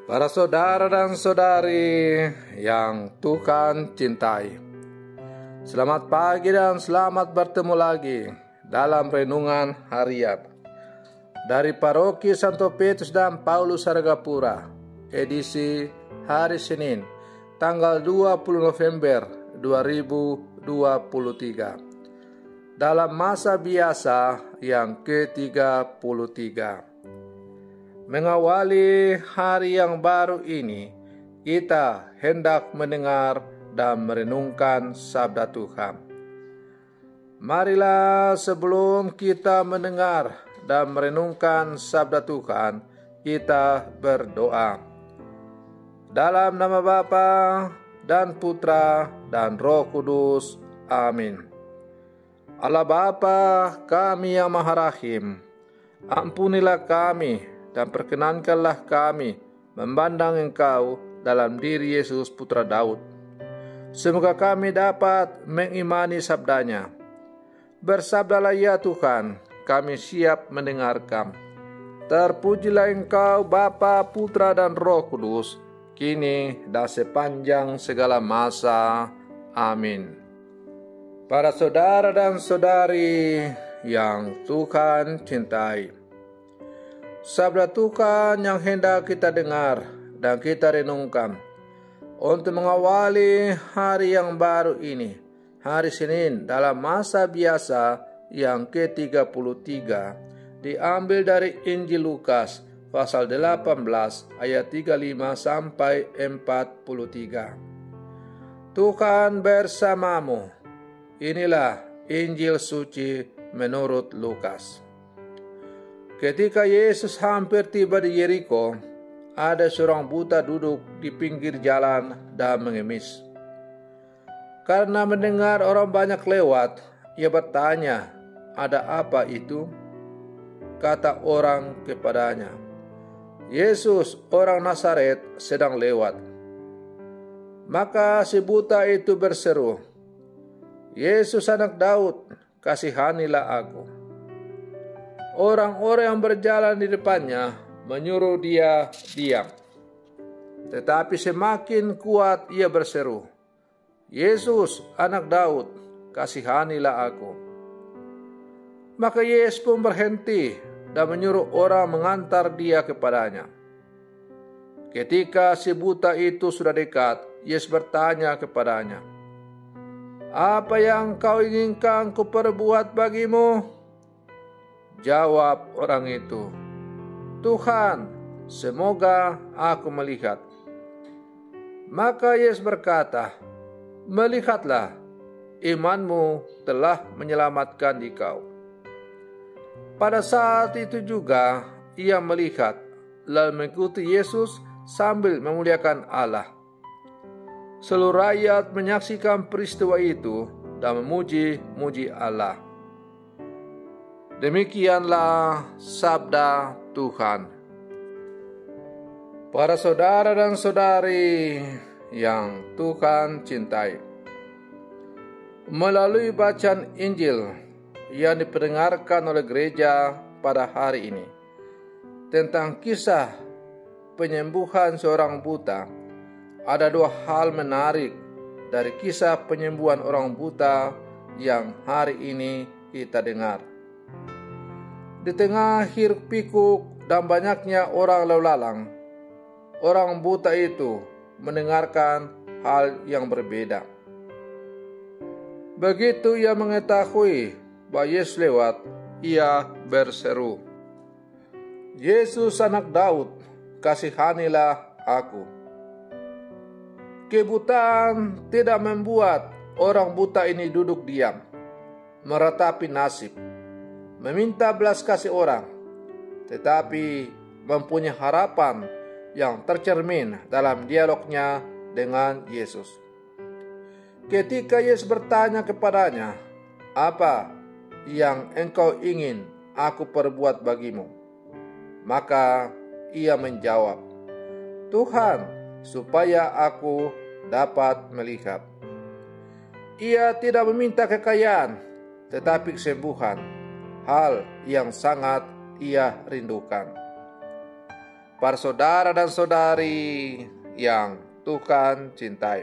Para saudara dan saudari yang Tuhan cintai, selamat pagi dan selamat bertemu lagi dalam renungan harian dari Paroki Santo Petrus dan Paulus Saragapura, edisi hari Senin, tanggal 20 November 2023, dalam masa biasa yang ke-33. Mengawali hari yang baru ini, kita hendak mendengar dan merenungkan sabda Tuhan. Marilah sebelum kita mendengar dan merenungkan sabda Tuhan, kita berdoa. Dalam nama Bapa dan Putra dan Roh Kudus. Amin. Allah Bapa kami yang Maha Rahim, ampunilah kami dan perkenankanlah kami memandang Engkau dalam diri Yesus Putra Daud. Semoga kami dapat mengimani sabdanya. Bersabdalah ya Tuhan, kami siap mendengarkan. Terpujilah Engkau Bapa, Putra dan Roh Kudus, kini dan sepanjang segala masa. Amin. Para saudara dan saudari yang Tuhan cintai, sabda Tuhan yang hendak kita dengar dan kita renungkan untuk mengawali hari yang baru ini, hari Senin dalam masa biasa yang ke-33, diambil dari Injil Lukas pasal 18 ayat 35 sampai 43. Tuhan bersamamu. Inilah Injil suci menurut Lukas. Ketika Yesus hampir tiba di Yeriko, ada seorang buta duduk di pinggir jalan dan mengemis. Karena mendengar orang banyak lewat, ia bertanya, "Ada apa itu?" Kata orang kepadanya, "Yesus orang Nazaret sedang lewat." Maka si buta itu berseru, "Yesus anak Daud, kasihanilah aku." Orang-orang yang berjalan di depannya menyuruh dia diam. Tetapi semakin kuat ia berseru, "Yesus anak Daud, kasihanilah aku." Maka Yesus pun berhenti dan menyuruh orang mengantar dia kepadanya. Ketika si buta itu sudah dekat, Yesus bertanya kepadanya, "Apa yang kau inginkan kuperbuat bagimu?" Jawab orang itu, "Tuhan, semoga aku melihat." Maka Yesus berkata, "Melihatlah, imanmu telah menyelamatkan engkau." Pada saat itu juga ia melihat, lalu mengikuti Yesus sambil memuliakan Allah. Seluruh rakyat menyaksikan peristiwa itu dan memuji-muji Allah. Demikianlah sabda Tuhan. Para saudara dan saudari yang Tuhan cintai, melalui bacaan Injil yang diperdengarkan oleh gereja pada hari ini tentang kisah penyembuhan seorang buta, ada dua hal menarik dari kisah penyembuhan orang buta yang hari ini kita dengar. Di tengah hiruk pikuk dan banyaknya orang lalu lalang, orang buta itu mendengarkan hal yang berbeda. Begitu ia mengetahui bahwa Yesus lewat, ia berseru, "Yesus anak Daud, kasihanilah aku." Kebutaan tidak membuat orang buta ini duduk diam, meratapi nasib, meminta belas kasih orang, tetapi mempunyai harapan yang tercermin dalam dialognya dengan Yesus. Ketika Yesus bertanya kepadanya, "Apa yang engkau ingin aku perbuat bagimu?" Maka ia menjawab, "Tuhan, supaya aku dapat melihat." Ia tidak meminta kekayaan, tetapi kesembuhan, hal yang sangat ia rindukan. Para saudara dan saudari yang Tuhan cintai,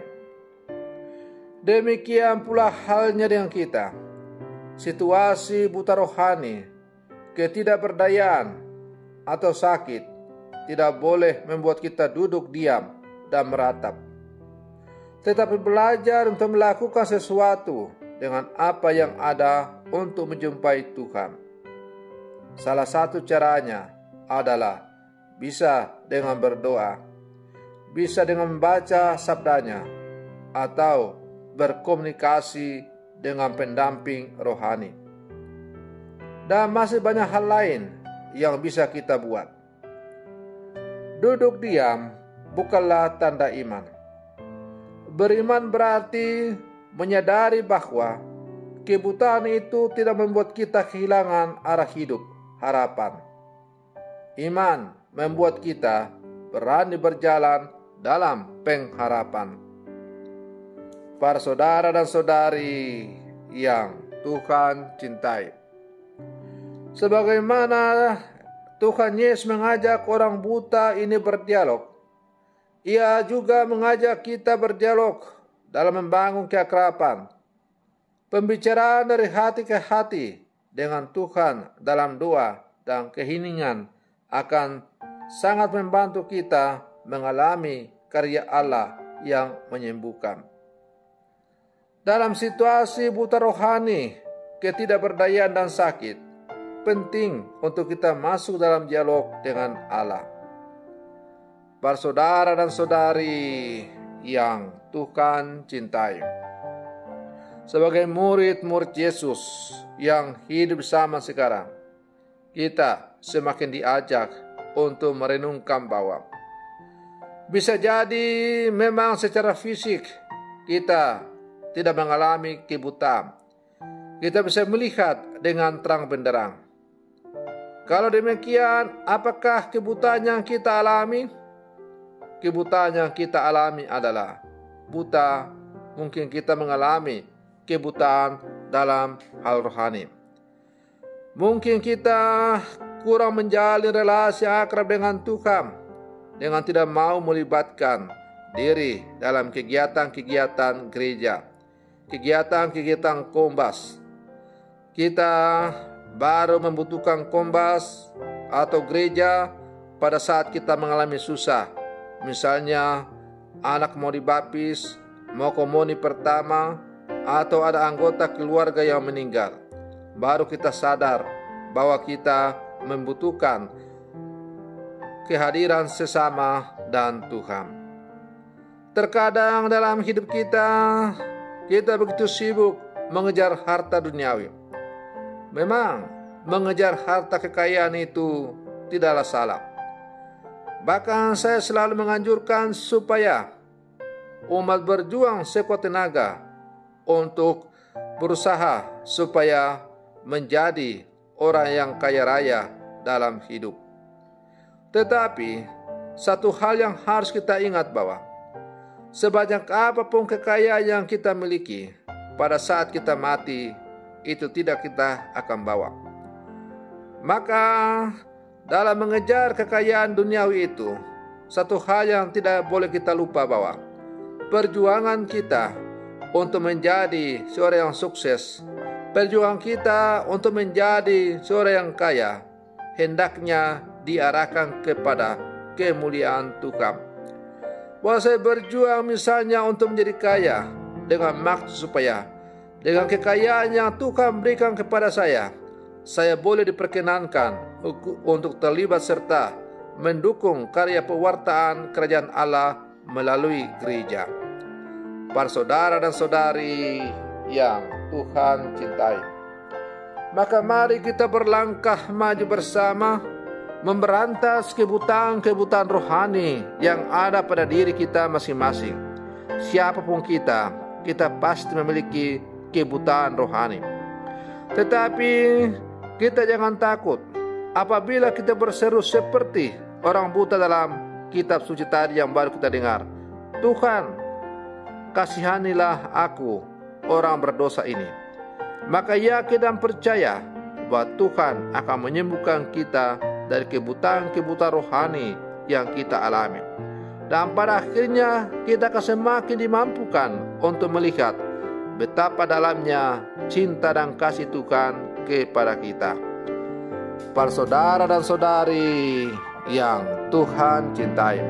demikian pula halnya dengan kita. Situasi buta rohani, ketidakberdayaan, atau sakit tidak boleh membuat kita duduk diam dan meratap, tetapi belajar untuk melakukan sesuatu dengan apa yang ada untuk menjumpai Tuhan. Salah satu caranya adalah bisa dengan berdoa, bisa dengan membaca sabdanya, atau berkomunikasi dengan pendamping rohani. Dan masih banyak hal lain yang bisa kita buat. Duduk diam bukanlah tanda iman. Beriman berarti menyadari bahwa kebutaan itu tidak membuat kita kehilangan arah hidup, harapan. Iman membuat kita berani berjalan dalam pengharapan. Para saudara dan saudari yang Tuhan cintai, sebagaimana Tuhan Yesus mengajak orang buta ini berdialog, Ia juga mengajak kita berdialog dalam membangun keakraban. Pembicaraan dari hati ke hati dengan Tuhan dalam doa dan keheningan akan sangat membantu kita mengalami karya Allah yang menyembuhkan. Dalam situasi buta rohani, ketidakberdayaan dan sakit, penting untuk kita masuk dalam dialog dengan Allah. Para saudara dan saudari yang Tuhan cintai, sebagai murid-murid Yesus yang hidup bersama sekarang, kita semakin diajak untuk merenungkan bahwa bisa jadi memang secara fisik kita tidak mengalami kebutaan. Kita bisa melihat dengan terang benderang. Kalau demikian, apakah kebutaan yang kita alami? Kebutaan yang kita alami adalah buta. Mungkin kita mengalami kebutaan dalam hal rohani. Mungkin kita kurang menjalin relasi akrab dengan Tuhan, dengan tidak mau melibatkan diri dalam kegiatan-kegiatan gereja, kegiatan-kegiatan kombas. Kita baru membutuhkan kombas atau gereja pada saat kita mengalami susah. Misalnya anak mau dibaptis, mau komuni pertama, atau ada anggota keluarga yang meninggal. Baru kita sadar bahwa kita membutuhkan kehadiran sesama dan Tuhan. Terkadang dalam hidup kita begitu sibuk mengejar harta duniawi. Memang mengejar harta kekayaan itu tidaklah salah. Bahkan saya selalu menganjurkan supaya umat berjuang sekuat tenaga untuk berusaha supaya menjadi orang yang kaya raya dalam hidup. Tetapi satu hal yang harus kita ingat bahwa sebanyak apapun kekayaan yang kita miliki, pada saat kita mati itu tidak kita akan bawa. Maka dalam mengejar kekayaan duniawi itu, satu hal yang tidak boleh kita lupa bahwa perjuangan kita untuk menjadi seorang yang sukses, perjuangan kita untuk menjadi seorang yang kaya, hendaknya diarahkan kepada kemuliaan Tuhan. Bahwa saya berjuang misalnya untuk menjadi kaya dengan maksud supaya dengan kekayaan yang Tuhan berikan kepada saya boleh diperkenankan untuk terlibat serta mendukung karya pewartaan kerajaan Allah melalui gereja. Para saudara dan saudari yang Tuhan cintai, maka mari kita berlangkah maju bersama memberantas kebutaan-kebutaan rohani yang ada pada diri kita masing-masing. Siapapun kita pasti memiliki kebutaan rohani. Tetapi kita jangan takut apabila kita berseru seperti orang buta dalam kitab suci tadi yang baru kita dengar. Tuhan, kasihanilah aku, orang berdosa ini. Maka yakin dan percaya bahwa Tuhan akan menyembuhkan kita dari kebutaan-kebutaan rohani yang kita alami. Dan pada akhirnya kita akan semakin dimampukan untuk melihat betapa dalamnya cinta dan kasih Tuhan kepada kita. Para saudara dan saudari yang Tuhan cintai,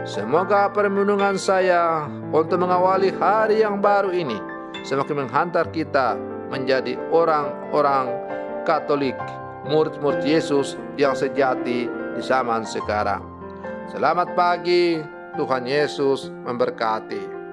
semoga permenungan saya untuk mengawali hari yang baru ini semakin menghantar kita menjadi orang-orang Katolik, murid-murid Yesus yang sejati di zaman sekarang. Selamat pagi, Tuhan Yesus memberkati.